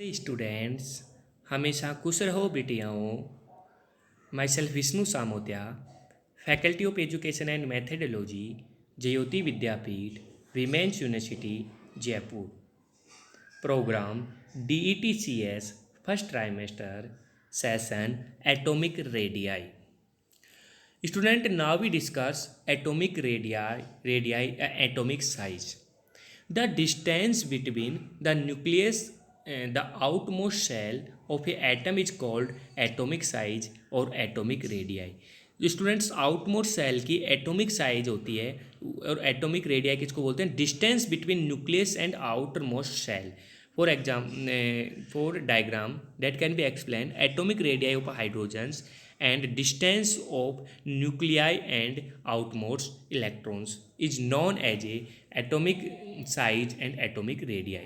Students, हमेशा खुश रहो बेटियाओं। Myself Vishnu Samotya, faculty of education and methodology, Jyoti Vidyapeeth, women's university, Jaipur. Programme DETCS first trimester, session atomic radii. Student, now we discuss atomic radii, atomic size. The distance between the nucleus and the outmost shell of a atom is called atomic size or atomic radii. जो students outmost cell की atomic size होती है और atomic radii किसको बोलते हैं? Distance between nucleus and outermost cell. For diagram that can be explained, atomic radii of hydrogens and distance of nuclei and outmost electrons is known as a atomic size and atomic radii.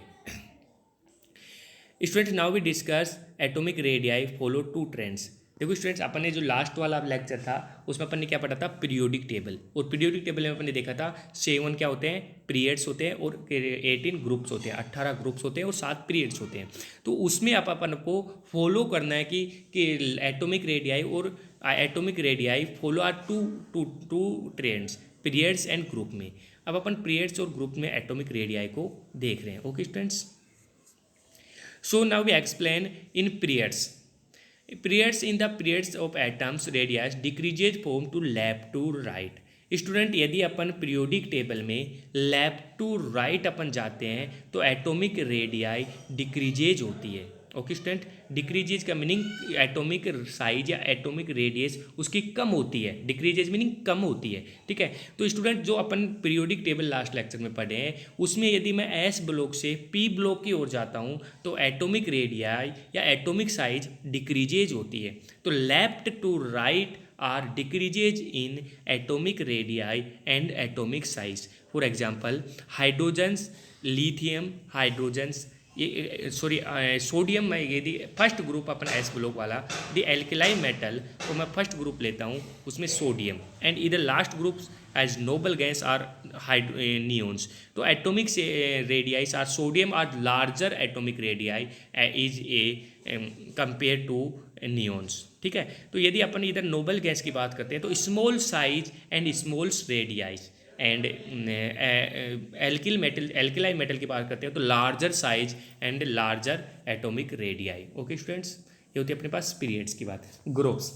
Students, now we discuss atomic radii follow two trends. देखो students, अपन ने जो last वाला lecture था उसमें अपन ने क्या पढ़ा था? Periodic table. और पीरियोडिक टेबल में अपन ने देखा था 7 क्या होते हैं? पीरियड्स होते हैं और 18 ग्रुप्स होते हैं, 18 ग्रुप्स होते हैं और 7 पीरियड्स होते हैं. तो उसमें आप अपन को फॉलो करना है कि एटॉमिक रेडियाई और atomic radii follow are two trends, periods and group में. अब अपन पीरियड्स और ग्रुप में एटॉमिक रेडियाई को देख रहे हैं. Okay students, so now we explain in periods. Periods in the periods of atoms radius decreases from to left to right. Student, यदि अपन पीरियोडिक टेबल में लेफ्ट टू राइट अपन जाते हैं तो एटॉमिक रेडियाई डिक्रीजेज होती है. ओके स्टूडेंट, डिक्रीजेज का meaning atomic size या atomic radius उसकी कम होती है. डिक्रीजेज मीनिंग कम होती है. ठीक है, तो स्टूडेंट जो अपन पीरियोडिक टेबल लास्ट लेक्चर में पढ़े हैं उसमें यदि मैं एस ब्लॉक से पी ब्लॉक की ओर जाता हूँ तो एटॉमिक रेडियाई या एटॉमिक साइज डिक्रीजेज होती है. तो left to right are decreases in atomic radii and atomic size. For example, hydrogens, lithium, hydrogens, sodium में यदि फर्स्ट ग्रुप अपन एस ब्लॉक वाला द एल्कलाई मेटल तो मैं फर्स्ट ग्रुप लेता हूँ उसमें सोडियम एंड इधर last group as noble gas are neons. तो एटॉमिक से radii are sodium are larger atomic radii is a compare to neons. ठीक है, तो यदि अपन इधर नोबल गैस की बात करते हैं तो small size and small radii and alkali metal की बात करते हैं तो larger size and larger atomic radii. Okay students, ये होती है अपने पास पीरियड्स की बात. Groups,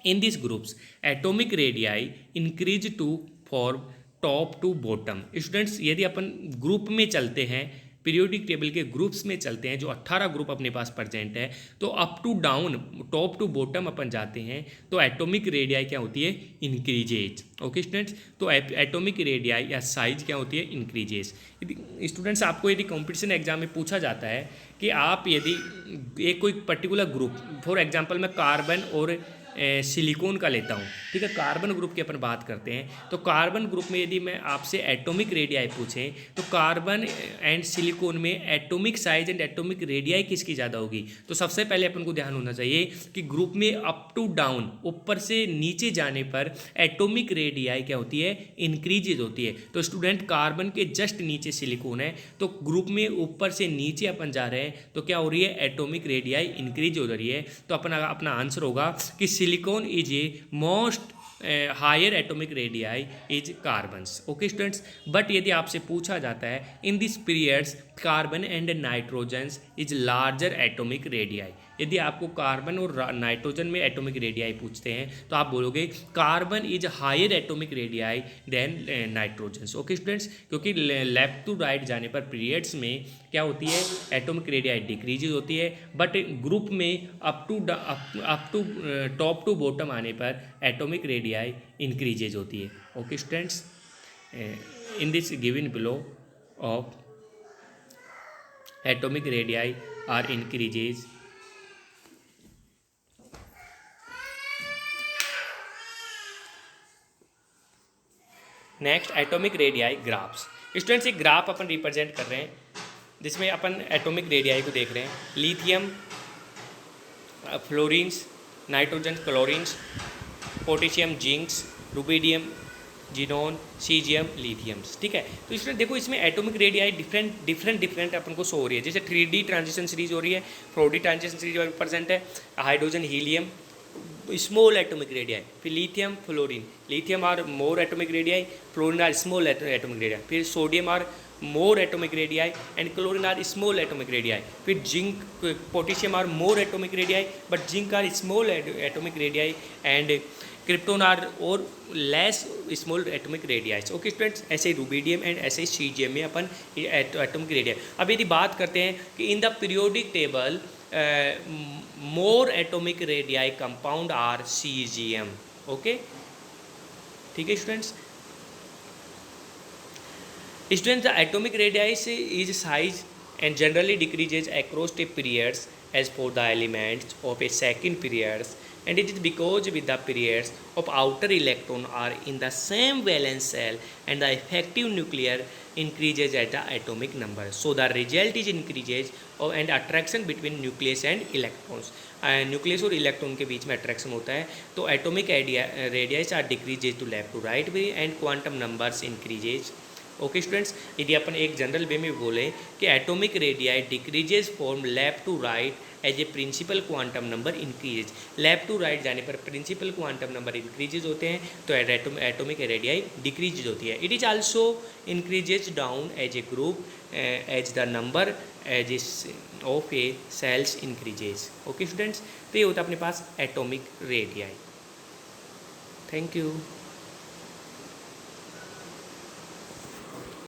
in this groups atomic radii increase to form top to bottom. Students, यदि अपन ग्रुप में चलते हैं, पीरियोडिक टेबल के ग्रुप्स में चलते हैं, जो 18 ग्रुप अपने पास प्रेजेंट है, तो up to down top to bottom अपन जाते हैं तो एटॉमिक रेडियाई क्या होती है? इंक्रीजेज. ओके स्टूडेंट्स, तो एटॉमिक रेडियाई या साइज क्या होती है? इंक्रीजेज. स्टूडेंट्स, आपको यदि कॉम्पिटिशन एग्जाम में पूछा जाता है कि आप यदि एक कोई पर्टिकुलर ग्रुप, फॉर एग्जाम्पल मैं कार्बन और सिलिकॉन का लेता हूँ. ठीक है, कार्बन ग्रुप की अपन बात करते हैं तो कार्बन ग्रुप में यदि मैं आपसे एटॉमिक रेडियाई पूछें तो कार्बन एंड सिलिकॉन में atomic size and atomic radii किसकी ज़्यादा होगी? तो सबसे पहले अपन को ध्यान होना चाहिए कि ग्रुप में अप टू डाउन, ऊपर से नीचे जाने पर एटॉमिक रेडियाई क्या होती है? इंक्रीजेज होती है. तो स्टूडेंट, कार्बन के जस्ट नीचे सिलिकॉन है तो ग्रुप में ऊपर से नीचे अपन जा रहे हैं तो क्या हो रही है? एटॉमिक रेडियाई इंक्रीज हो रही है. तो अपना आंसर होगा कि silicon is a most higher atomic radii is carbons. Okay students, but यदि आपसे पूछा जाता है in these periods carbon and nitrogens is larger atomic radii. यदि आपको कार्बन और नाइट्रोजन में एटॉमिक रेडियाई पूछते हैं तो आप बोलोगे carbon is higher atomic radii than nitrogens. Okay students, क्योंकि लेफ्ट टू राइट जाने पर पीरियड्स में क्या होती है? एटॉमिक रेडियाई डिक्रीज होती है, बट ग्रुप में up to top to bottom आने पर एटॉमिक रेडियाई इंक्रीजेज होती है. Okay students, in this given below of atomic radii are increases. Next atomic radii graphs. Students, एक ग्राफ अपन रिप्रेजेंट कर रहे हैं जिसमें अपन एटॉमिक रेडियाई को देख रहे हैं. Lithium, fluorines, nitrogen chlorines, potassium zincs, rubidium xenon, caesium, lithiums, ठीक है। तो इसमें देखो इसमें एटॉमिक रेडियाई डिफरेंट अपन को शो हो रही है। जैसे 3D ट्रांजिशन सीरीज हो रही है, 4D ट्रांजिशन सीरीज प्रेजेंट है, hydrogen helium small atomic radii, फिर lithium fluorine, lithium are more atomic radii, fluorine are small atomic radii, फिर sodium are more atomic radii and chlorine are small atomic radii, फिर zinc potassium are more atomic radii but zinc are small atomic radii and krypton are और less small atomic radii. Okay students, ऐसे ही rubidium and ऐसे ही caesium में अपन atomic radii. अब यदि बात करते हैं कि in the periodic table more atomic radii compound are caesium. Okay, ठीक है students. Students, the atomic radius is size and generally decreases across the periods as for the elements of a second periods, and it is because with the periods of outer electron are in the same valence cell and the effective nuclear increases at the atomic number, so the result is increases of and attraction between nucleus and electrons. Nucleus और electron के बीच में attraction होता है, तो atomic radius are decreases to left to right way and quantum numbers increases. Okay students, यदि अपन एक जनरल वे में बोलें कि atomic radii decreases form left to right as a principal quantum number increases, left to right जाने पर principal quantum number increases होते हैं, तो एटॉमिक रेडियाई डिक्रीजेज होती है। It is also increases down as a group as the number as a of a cells increases. Okay students, तो ये होता है अपने पास एटॉमिक रेडियाई। Thank you.